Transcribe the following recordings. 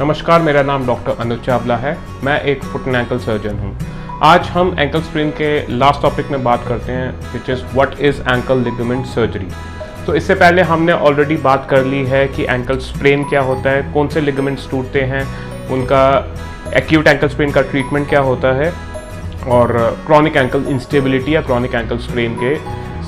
नमस्कार, मेरा नाम डॉक्टर अनुज चावला है। मैं एक फुट एंड एंकल सर्जन हूँ। आज हम एंकल स्प्रेन के लास्ट टॉपिक में बात करते हैं, which is what is ankle ligament surgery. तो इससे पहले हमने ऑलरेडी बात कर ली है कि एंकल स्प्रेन क्या होता है, कौन से लिगामेंट्स टूटते हैं, उनका एक्यूट एंकल स्प्रेन का ट्रीटमेंट क्या होता है और क्रॉनिक एंकल इंस्टेबिलिटी या क्रॉनिक एंकल स्प्रेन के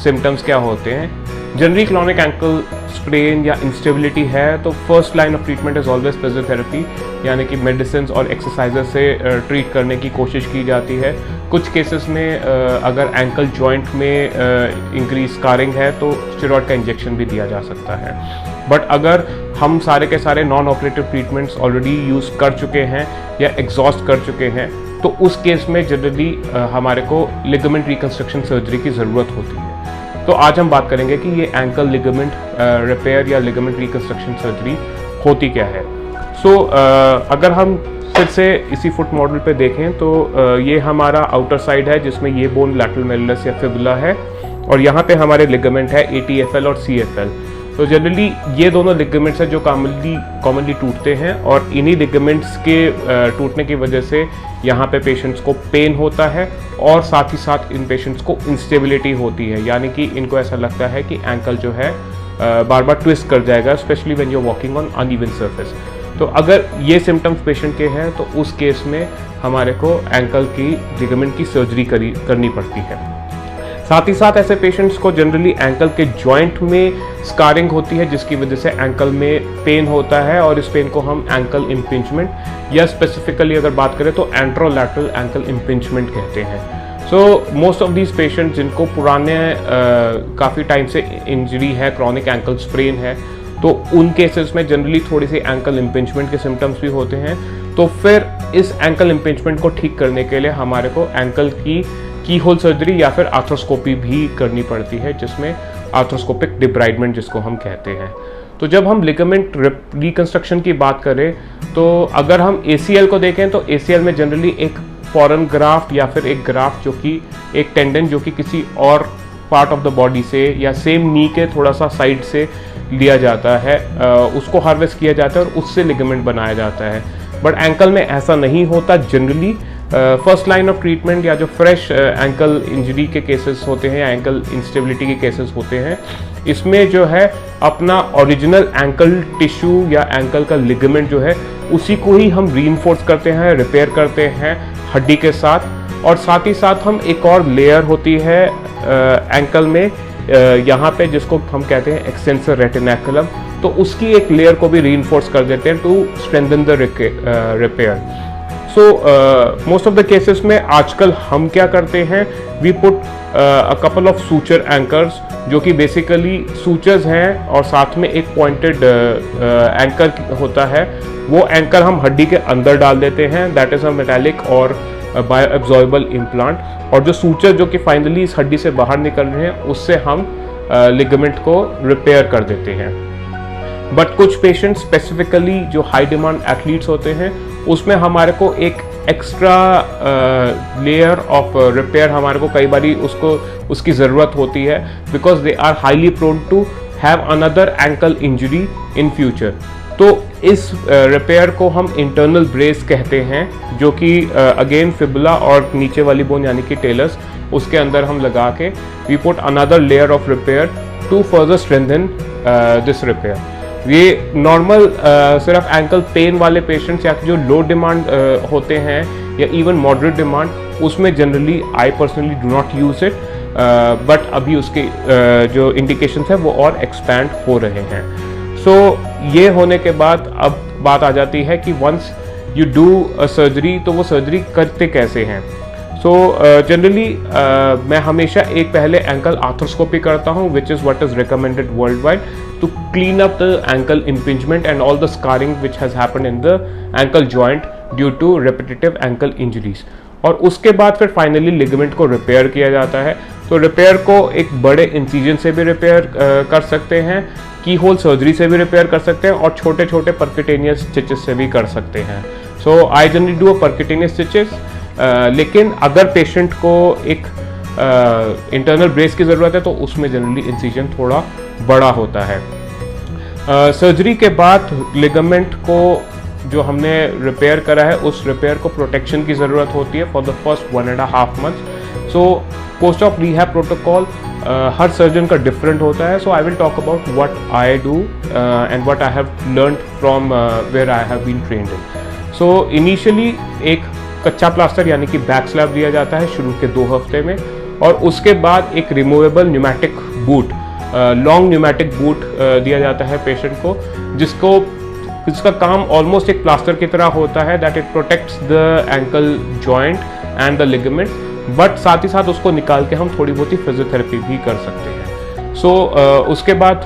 सिम्टम्स क्या होते हैं। जनरली क्रॉनिक एंकल स्प्रेन या इंस्टेबिलिटी है तो first line of treatment is always physiotherapy, यानी कि मेडिसिन और एक्सरसाइजेस से ट्रीट करने की कोशिश की जाती है। कुछ केसेस में अगर एंकल जॉइंट में इंक्रीज स्कारिंग है तो स्टेरॉइड का इंजेक्शन भी दिया जा सकता है। बट अगर हम सारे के सारे non operative treatments already use कर चुके हैं या एग्जॉस्ट कर चुके हैं तो उस केस में जनरली हमारे को लिगामेंट रिकंस्ट्रक्शन सर्जरी की ज़रूरत होती है। तो आज हम बात करेंगे कि ये एंकल लिगामेंट रिपेयर या लिगामेंट रिकंस्ट्रक्शन सर्जरी होती क्या है। अगर हम फिर से इसी फुट मॉडल पे देखें तो ये हमारा आउटर साइड है जिसमें ये बोन लैटरल मेरुलस या फिबुला है और यहाँ पे हमारे लिगामेंट है ATFL और CFL। तो जनरली ये दोनों लिगामेंट्स हैं जो कॉमनली टूटते हैं और इन्हीं लिगामेंट्स के टूटने की वजह से यहाँ पे पेशेंट्स को पेन होता है और साथ ही साथ इन पेशेंट्स को इंस्टेबिलिटी होती है, यानी कि इनको ऐसा लगता है कि एंकल जो है बार बार ट्विस्ट कर जाएगा, specially when you are walking on uneven surface. तो अगर ये सिम्टम्स पेशेंट के हैं तो उस केस में हमारे को एंकल की लिगामेंट की सर्जरी करनी पड़ती है। साथ ही साथ ऐसे पेशेंट्स को जनरली एंकल के जॉइंट में स्कारिंग होती है जिसकी वजह से एंकल में पेन होता है और इस पेन को हम एंकल इम्पिंचमेंट या स्पेसिफिकली अगर बात करें तो एंट्रोलैटरल एंकल इम्पिंचमेंट कहते हैं। सो मोस्ट ऑफ दीज पेशेंट्स जिनको पुराने काफ़ी टाइम से इंजरी है, क्रॉनिक एंकल स्प्रेन है, तो उन केसेस में जनरली थोड़ी सी एंकल इम्पिंचमेंट के सिम्टम्स भी होते हैं। तो फिर इस एंकल इम्पिंचमेंट को ठीक करने के लिए हमारे को एंकल की होल सर्जरी या फिर आर्थ्रोस्कोपी भी करनी पड़ती है, जिसमें आर्थ्रोस्कोपिक डिब्राइडमेंट जिसको हम कहते हैं। तो जब हम लिगामेंट रिकंस्ट्रक्शन की बात करें तो अगर हम ACL को देखें तो ACL में जनरली एक फॉरेन ग्राफ्ट या फिर एक ग्राफ्ट जो कि एक टेंडन जो कि किसी और पार्ट ऑफ द बॉडी से या सेम नी के थोड़ा सा साइड से लिया जाता है, उसको हार्वेस्ट किया जाता है और उससे लिगामेंट बनाया जाता है। बट एंकल में ऐसा नहीं होता। Generally first line of treatment या जो फ्रेश एंकल इंजरी के केसेस होते हैं या एंकल इंस्टेबिलिटी के केसेस होते हैं, इसमें जो है अपना ओरिजिनल एंकल टिश्यू या एंकल का लिगामेंट जो है उसी को ही हम रीइंफोर्स करते हैं, रिपेयर करते हैं हड्डी के साथ। और साथ ही साथ हम एक और लेयर होती है एंकल में यहाँ पे जिसको हम कहते हैं एक्सटेंसर रेटिनैकुलम, तो उसकी एक लेयर को भी रीइंफोर्स कर देते हैं to strengthen the repair. So most of the cases में आजकल हम क्या करते हैं, we put a couple of suture anchors जो कि बेसिकली सूचर्स हैं और साथ में एक पॉइंटेड एंकर होता है। वो एंकर हम हड्डी के अंदर डाल देते हैं, दैट इज़ अ मेटालिक और बायो एब्जॉर्बेबल इम्प्लांट। और जो सूचर जो कि फाइनली इस हड्डी से बाहर निकल रहे हैं उससे हम लिगामेंट को रिपेयर कर देते हैं। बट कुछ पेशेंट स्पेसिफिकली जो हाई डिमांड एथलीट्स होते हैं उसमें हमारे को एक एक्स्ट्रा लेयर ऑफ रिपेयर हमारे को कई बारी उसकी ज़रूरत होती है, because they are highly prone to have another ankle injury in future. तो इस रिपेयर को हम इंटरनल ब्रेस कहते हैं, जो कि अगेन फिबुला और नीचे वाली बोन यानी कि टेलस उसके अंदर हम लगा के we put another layer of repair to further strengthen this repair. ये नॉर्मल सिर्फ एंकल पेन वाले पेशेंट्स या जो लो डिमांड होते हैं या इवन मॉडरेट डिमांड, उसमें generally I personally do not use it, but अभी उसके जो इंडिकेशंस हैं वो और एक्सपैंड हो रहे हैं। सो ये होने के बाद अब बात आ जाती है कि once you do a surgery तो वो सर्जरी करते कैसे हैं। सो जनरली मैं हमेशा एक पहले एंकल आर्थ्रोस्कोपी करता हूँ, which is what is recommended world wide to clean up the ankle impingement and all the scarring which has happened in the ankle joint due to repetitive ankle injuries। और उसके बाद फिर finally ligament को repair किया जाता है। तो repair को एक बड़े इंसिजन से भी रिपेयर कर सकते हैं, की होल सर्जरी से भी रिपेयर कर सकते हैं और छोटे छोटे परक्यूटेनियस स्टिचेस से भी कर सकते हैं। So I generally do a percutaneous stitches, लेकिन अगर पेशेंट को एक इंटरनल ब्रेस की ज़रूरत है तो उसमें जनरली इंसिजन थोड़ा बड़ा होता है। सर्जरी के बाद लिगामेंट को जो हमने रिपेयर करा है उस रिपेयर को प्रोटेक्शन की ज़रूरत होती है for the first 1.5 month. So post of rehab protocol हर सर्जन का डिफरेंट होता है। So I will talk about what I do and what I have learned from where I have been trained in. So initially एक कच्चा plaster यानी कि back slab दिया जाता है शुरू के 2 हफ्ते में, और उसके बाद एक removable pneumatic boot, long pneumatic boot दिया जाता है पेशेंट को, जिसका काम ऑलमोस्ट एक प्लास्टर की तरह होता है, that it protects the ankle joint and the ligament, but साथ ही साथ उसको निकाल के हम थोड़ी बहुत ही फिजियोथेरेपी भी कर सकते हैं। सो उसके बाद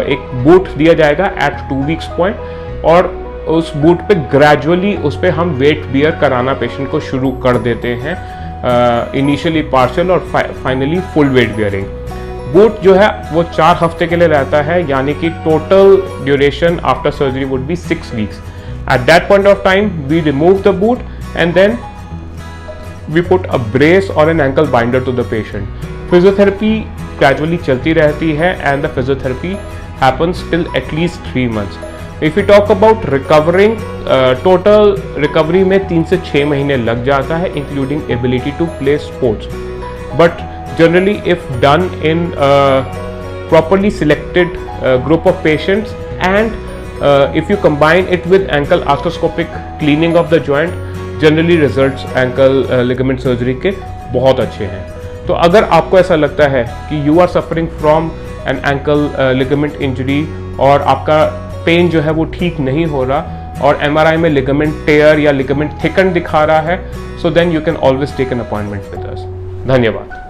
एक बूट दिया जाएगा एट 2 वीक्स पॉइंट, और उस बूट पे ग्रेजुअली उस पर हम वेट बियर कराना पेशेंट को शुरू कर देते हैं, इनिशियली पार्शियल और finally full weight bearing. Boot जो है वो 4 हफ्ते के लिए रहता है, यानी कि total duration after surgery would be 6 weeks. At that point of time we remove the boot and then we put a brace or an ankle binder to the patient. Physiotherapy gradually चलती रहती है and the physiotherapy happens till at least 3 months. If we talk about recovering, total recovery में 3 से 6 महीने लग जाता है, including ability to play sports. But generally if done in a properly selected group of patients and if you combine it with ankle arthroscopic cleaning of the joint, generally results ankle ligament surgery के बहुत अच्छे हैं। तो अगर आपको ऐसा लगता है कि you are suffering from an ankle ligament injury और आपका पेन जो है वो ठीक नहीं हो रहा और MRI में लिगामेंट टेयर या लिगामेंट थिकन दिखा रहा है, so then you can always take an appointment with us. धन्यवाद।